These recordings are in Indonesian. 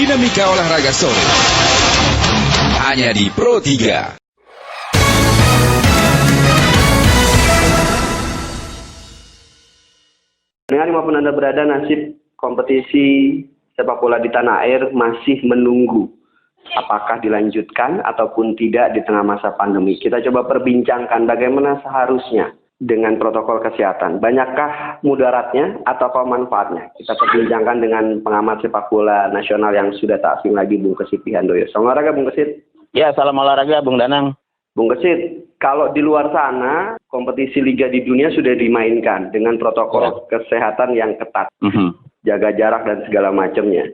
Dinamika Olahraga Sore hanya di Pro 3. Dengan dimanapun Anda berada, nasib kompetisi sepak bola di tanah air masih menunggu apakah dilanjutkan ataupun tidak di tengah masa pandemi. Kita coba perbincangkan bagaimana seharusnya dengan protokol kesehatan. Banyakkah mudaratnya ataukah manfaatnya? Kita perbincangkan dengan pengamat sepak bola nasional yang sudah tak asing lagi, Bung Kesit Handoyo. Salam olahraga, Bung Kesit. Ya, salam olahraga, Bung Danang. Bung Kesit, kalau di luar sana, kompetisi liga di dunia sudah dimainkan dengan protokol kesehatan yang ketat. Jaga jarak dan segala macamnya.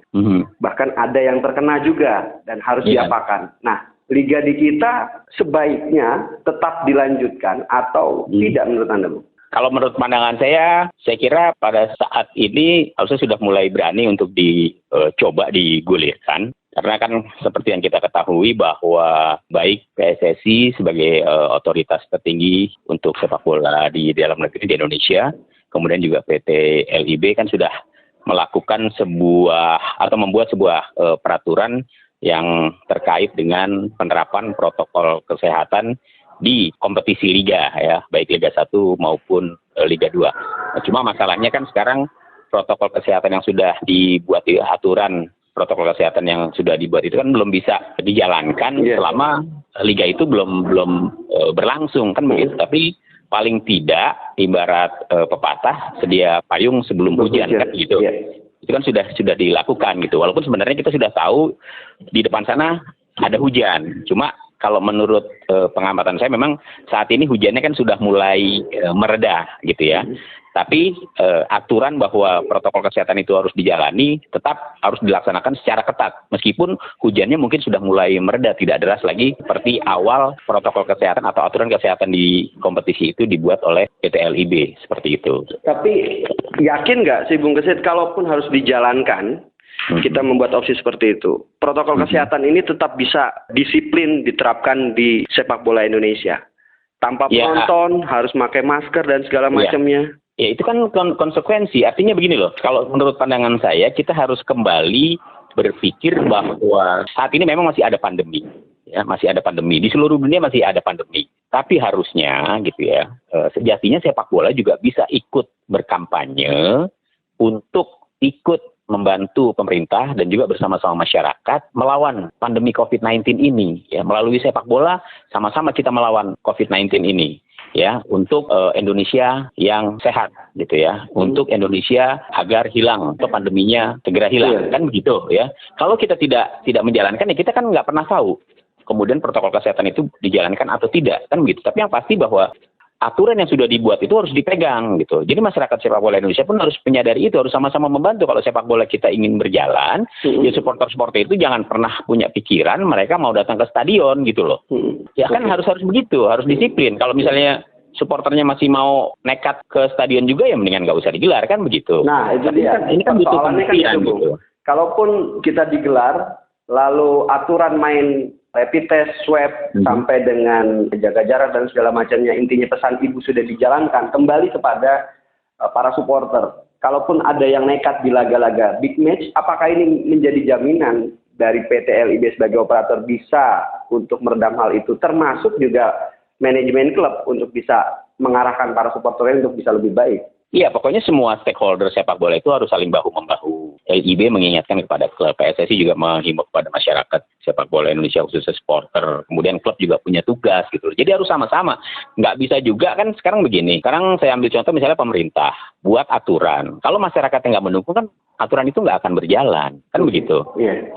Bahkan ada yang terkena juga dan harus diapakan. Nah, liga di kita sebaiknya tetap dilanjutkan atau tidak menurut Anda, Bu? Kalau menurut pandangan saya kira pada saat ini harusnya sudah mulai berani untuk dicoba digulirkan. Karena kan seperti yang kita ketahui bahwa baik PSSI sebagai otoritas tertinggi untuk sepak bola di dalam negeri di Indonesia, kemudian juga PT LIB kan sudah melakukan membuat sebuah peraturan yang terkait dengan penerapan protokol kesehatan di kompetisi liga, ya, baik Liga 1 maupun Liga 2. Nah, cuma masalahnya kan sekarang protokol kesehatan yang sudah dibuat, aturan protokol kesehatan yang sudah dibuat itu kan belum bisa dijalankan selama liga itu belum berlangsung, kan begitu. Tapi paling tidak ibarat pepatah sedia payung sebelum hujan, kan gitu. Itu kan sudah dilakukan gitu. Walaupun sebenarnya kita sudah tahu di depan sana ada hujan. Cuma kalau menurut pengamatan saya memang saat ini hujannya kan sudah mulai mereda gitu ya. Tapi aturan bahwa protokol kesehatan itu harus dijalani tetap harus dilaksanakan secara ketat. Meskipun hujannya mungkin sudah mulai mereda, tidak deras lagi seperti awal protokol kesehatan atau aturan kesehatan di kompetisi itu dibuat oleh PT LIB, seperti itu. Tapi yakin nggak sih Bung Kesit, kalaupun harus dijalankan, kita membuat opsi seperti itu, protokol kesehatan ini tetap bisa disiplin diterapkan di sepak bola Indonesia? Tanpa penonton, harus pakai masker dan segala macamnya. Ya, itu kan konsekuensi. Artinya begini loh, kalau menurut pandangan saya, kita harus kembali berpikir bahwa saat ini memang masih ada pandemi. Ya, masih ada pandemi. Di seluruh dunia masih ada pandemi. Tapi harusnya gitu ya, sejatinya sepak bola juga bisa ikut berkampanye untuk ikut membantu pemerintah dan juga bersama-sama masyarakat melawan pandemi COVID-19 ini. Ya, melalui sepak bola, sama-sama kita melawan COVID-19 ini. Ya, untuk Indonesia yang sehat gitu ya, untuk Indonesia agar hilang atau pandeminya segera hilang, kan begitu ya. Kalau kita tidak menjalankan ya kita kan nggak pernah tahu kemudian protokol kesehatan itu dijalankan atau tidak, kan begitu. Tapi yang pasti bahwa aturan yang sudah dibuat itu harus dipegang gitu. Jadi masyarakat sepak bola Indonesia pun harus menyadari itu, harus sama-sama membantu. Kalau sepak bola kita ingin berjalan, ya supporter-supporter itu jangan pernah punya pikiran mereka mau datang ke stadion gitu loh. Ya kan harus begitu, harus disiplin. Kalau misalnya supporternya masih mau nekat ke stadion juga ya mendingan nggak usah digelar, kan begitu. Nah itu dia. Ini kan butuh pembuktian gitu. Kalaupun kita digelar, lalu aturan main rapid test, swab, sampai dengan jaga jarak dan segala macamnya, intinya pesan ibu sudah dijalankan, kembali kepada para supporter. Kalaupun ada yang nekat di laga-laga big match, apakah ini menjadi jaminan dari PT LIB sebagai operator bisa untuk meredam hal itu, termasuk juga manajemen klub untuk bisa mengarahkan para supporternya untuk bisa lebih baik? Iya, pokoknya semua stakeholder sepak bola itu harus saling bahu-membahu. LIB mengingatkan kepada klub, PSSI juga menghimbau kepada masyarakat sepak bola Indonesia khususnya supporter. Kemudian klub juga punya tugas gitu. Jadi harus sama-sama. Nggak bisa juga kan sekarang begini. Sekarang saya ambil contoh misalnya pemerintah buat aturan. Kalau masyarakatnya nggak mendukung kan aturan itu nggak akan berjalan, kan begitu?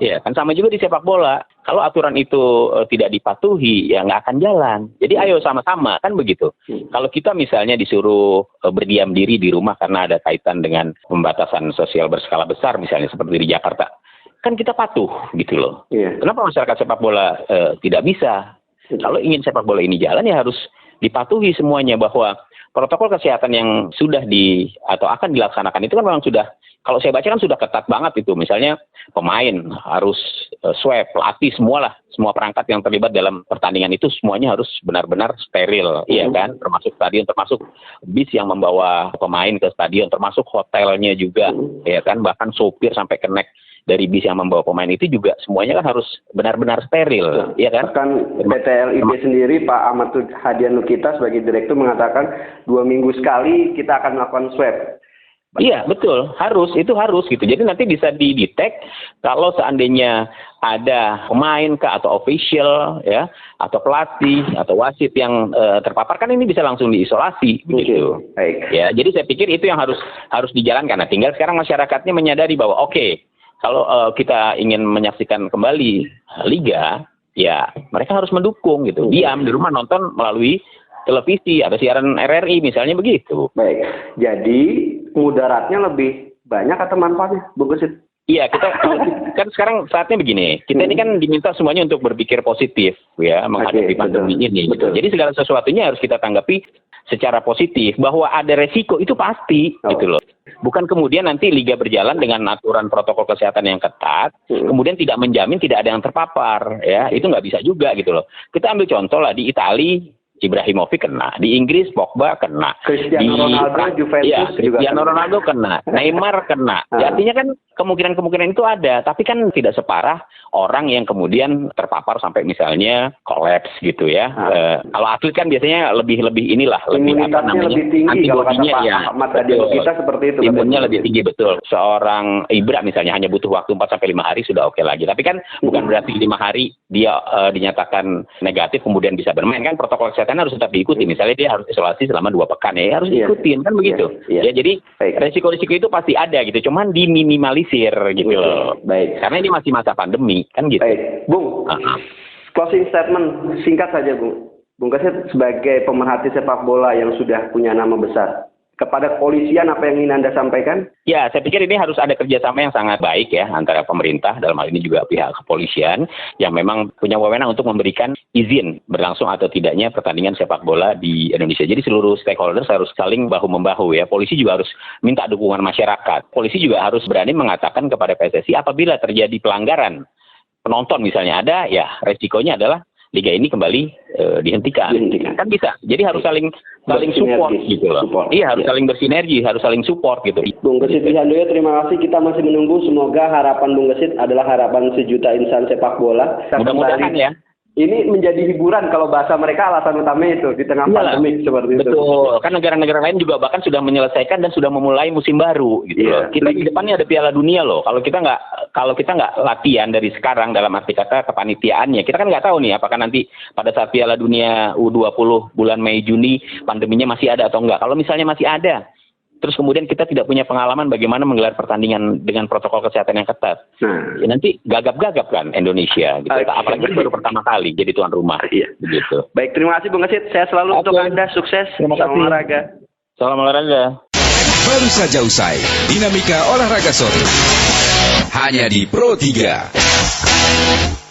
Iya, kan sama juga di sepak bola. Kalau aturan itu tidak dipatuhi, ya nggak akan jalan. Jadi ayo sama-sama, kan begitu. Kalau kita misalnya disuruh berdiam diri di rumah karena ada kaitan dengan pembatasan sosial berskala besar, misalnya seperti di Jakarta, kan kita patuh gitu loh. Kenapa masyarakat sepak bola tidak bisa? Kalau ingin sepak bola ini jalan ya harus dipatuhi semuanya, bahwa protokol kesehatan yang sudah atau akan dilaksanakan itu kan memang sudah, kalau saya baca kan sudah ketat banget itu. Misalnya pemain harus swab, pelatih, semua perangkat yang terlibat dalam pertandingan itu semuanya harus benar-benar steril, iya kan? Termasuk stadion, termasuk bis yang membawa pemain ke stadion, termasuk hotelnya juga, ya kan? Bahkan sopir sampai kenek dari bis yang membawa pemain itu juga semuanya kan harus benar-benar steril, ya kan? Bahkan PT LIB sendiri, Pak Ahmad Hadian Lukita sebagai direktur mengatakan 2 minggu sekali kita akan melakukan swab. Iya, betul. Itu harus gitu. Jadi nanti bisa didetek kalau seandainya ada pemain atau official ya, atau pelatih atau wasit yang terpapar, kan ini bisa langsung diisolasi begitu. Baik. Ya, jadi saya pikir itu yang harus dijalankan. Nah, tinggal sekarang masyarakatnya menyadari bahwa oke, kalau kita ingin menyaksikan kembali liga, ya mereka harus mendukung gitu. Diam di rumah nonton melalui televisi atau siaran RRI misalnya begitu. Baik. Jadi mudaratnya lebih banyak atau manfaatnya, Bung Gesit? Iya, kita kan sekarang saatnya begini. Kita ini kan diminta semuanya untuk berpikir positif ya menghadapi pandemi ini. Gitu. Jadi segala sesuatunya harus kita tanggapi secara positif, bahwa ada resiko itu pasti gitu loh. Bukan kemudian nanti liga berjalan dengan aturan protokol kesehatan yang ketat, kemudian tidak menjamin tidak ada yang terpapar ya. Itu nggak bisa juga gitu loh. Kita ambil contoh lah di Italia, Ibrahimovic kena, di Inggris Pogba kena, Cristiano Ronaldo Juventus juga Cristiano Ronaldo kena, Neymar kena. Ya, artinya kan kemungkinan itu ada, tapi kan tidak separah orang yang kemudian terpapar sampai misalnya kolaps gitu ya. Kalau atlet kan biasanya lebih inilah, lebih apa namanya, lebih tinggi, antibodinya ya. Ahmad Hadian Lukita seperti itu. Imunnya lebih tinggi, betul. Seorang Ibra misalnya hanya butuh waktu 4 sampai 5 hari sudah oke lagi. Tapi kan bukan berarti 5 hari dia dinyatakan negatif kemudian bisa bermain, kan protokol kesehatan harus tetap diikuti. Misalnya dia harus isolasi selama 2 pekan ya harus diikutin kan begitu. Ya jadi resiko-resiko itu pasti ada gitu, cuman diminimalisir gitu loh. Baik. Karena ini masih masa pandemi kan gitu. Baik, Bung. Closing statement singkat saja, Bung. Bung Gesit sebagai pemerhati sepak bola yang sudah punya nama besar, kepada kepolisian apa yang ingin Anda sampaikan? Ya, saya pikir ini harus ada kerjasama yang sangat baik ya antara pemerintah, dalam hal ini juga pihak kepolisian yang memang punya wewenang untuk memberikan izin berlangsung atau tidaknya pertandingan sepak bola di Indonesia. Jadi seluruh stakeholders harus saling bahu-membahu ya. Polisi juga harus minta dukungan masyarakat. Polisi juga harus berani mengatakan kepada PSSI apabila terjadi pelanggaran penonton misalnya ada, ya resikonya adalah liga ini kembali dihentikan. Kan bisa. Jadi harus saling support gitu loh. Iya, harus saling bersinergi, harus saling support gitu. Bung Gesit Wihandoyo, terima kasih. Kita masih menunggu. Semoga harapan Bung Gesit adalah harapan sejuta insan sepak bola. Mudah-mudahan ya. Ini menjadi hiburan kalau bahasa mereka, alasan utamanya itu di tengah pandemi seperti itu. Betul. Kan negara-negara lain juga bahkan sudah menyelesaikan dan sudah memulai musim baru gitu loh. Kita di depannya ada Piala Dunia loh. Kalau kita nggak latihan dari sekarang dalam arti kata kepanitiaannya, kita kan nggak tahu nih apakah nanti pada saat Piala Dunia U20 bulan Mei Juni pandeminya masih ada atau enggak. Kalau misalnya masih ada, terus kemudian kita tidak punya pengalaman bagaimana menggelar pertandingan dengan protokol kesehatan yang ketat. Ya nanti gagap-gagap kan Indonesia gitu. Apalagi baru pertama kali jadi tuan rumah. Begitu. Baik, terima kasih Bung Gesit. Saya selalu untuk Anda sukses. Salam olahraga. Salam olahraga. Baru saja usai Dinamika Olahraga Sore hanya di Pro 3.